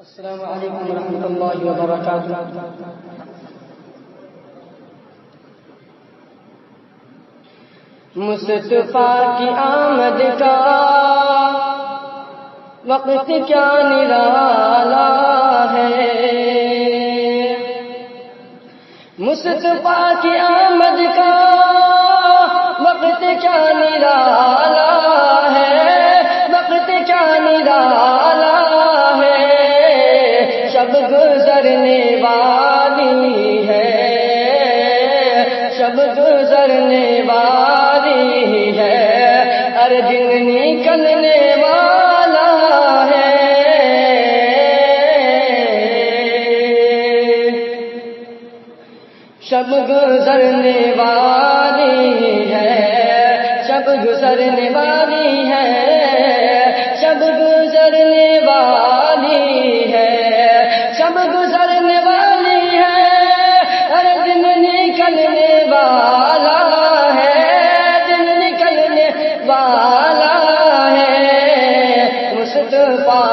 السلام علیکم ورحمۃ اللہ وبرکاتہ۔ مصطفیٰ کی آمد کا وقت کیا نرالا ہے، مصطفیٰ کی آمد کا وقت کیا نرالا ہے، وقت کیا نرالا ہے، شب گزرنے والی ہے، شب گزرنے والی ہے، ہر دن نکلنے والا ہے، شب گزرنے والی ہے، شب گزرنے والی ہے، شب گزرنے والی ہے، شب گزرنے والی ہے، ہر دن نکلنے والا ہے، دن نکلنے والا ہے، مصطفیٰ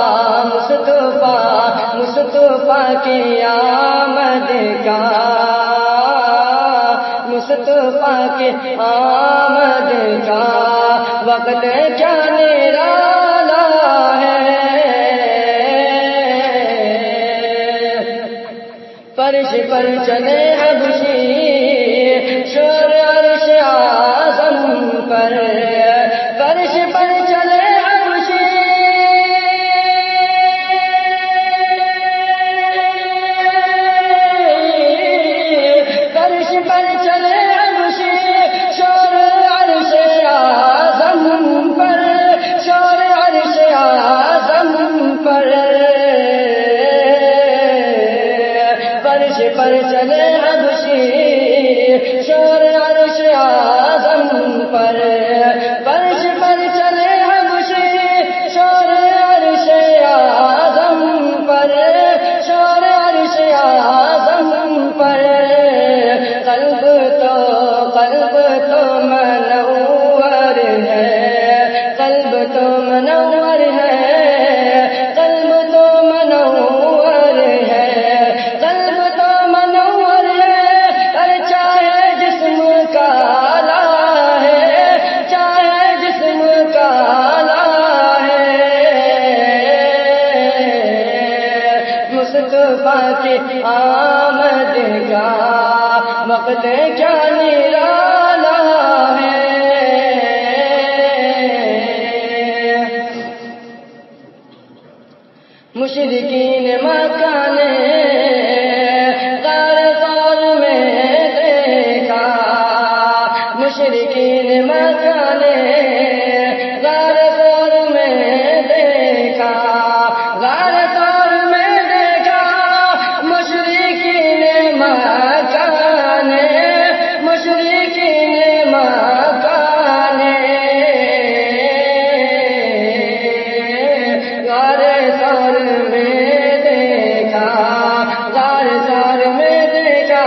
مصطفیٰ مصطفیٰ کی آمد کا، مصطفیٰ کی آمد کا وقت کیا نرالا ہے، فرش پر چلے حبشی شور عرش اعظم پر، فرش پر چلے حبشی فرش پر چلے حبشی شور عرش اعظم پر، شور عرش اعظم پر، فرش پر چلے حبشی شور عرش اعظم پر، فرش پر چلے حبشی شور عرش اعظم پر، شور عرش اعظم پر، قلب تو منور ہے، قلب تو منور ہے، قلب تو منور ہے، قلب تو منور ہے، ہر چاہے جسم کالا ہے، چاہے جسم کالا ہے، مصطفیٰ کی آمد کا وقت کیا نرالا ہے، مشرکین مکہ نے غار غار میں دیکھا، مشرکین مکہ نے غار غار میں دیکھا، غار غار میں دیکھا، مشرکین مکہ نے، مشرکین مکہ نے غار غار میں دیکھا، غار غار میں دیکھا،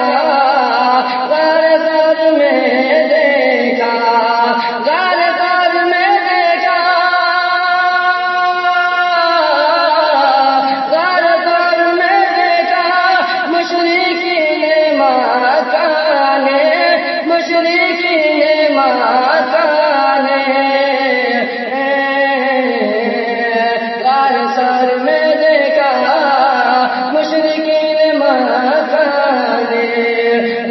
غار غار میں دیکھا، غار غار میں دیکھا، غار غار میں دیکھا، مشرکین مکہ نے، مشرکین مکہ نے غار غار میں دیکھا، مشرکین مکہ نے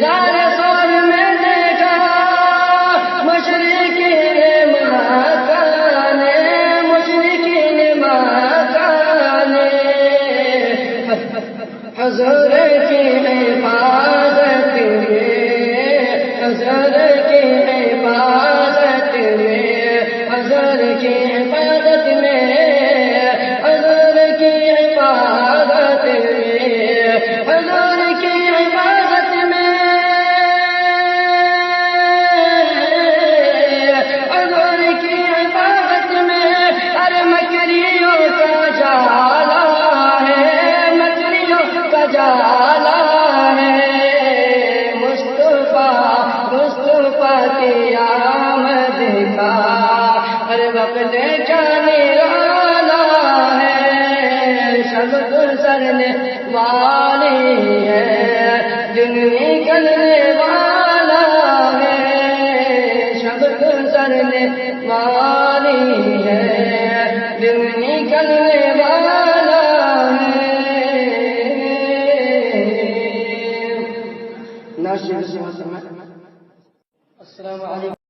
غار غار میں دیکھا، مشرکین مکہ نے، مشرکین مکہ نے حضور کی حفاظت میں، حضور کی حفاظت میں، حضور کی حفاظت میں، حضور کی حفاظت میں، حضور کی حفاظت میں، حضور کی حفاظت میں، ہر مکریوں کا جالا ہے، مکریوں کا جالا شب گزرنے والی ہے، دن نکلنے والا ہے، شب گزرنے والی ہے، دن نکلنے والا ہے۔ السلام علیکم۔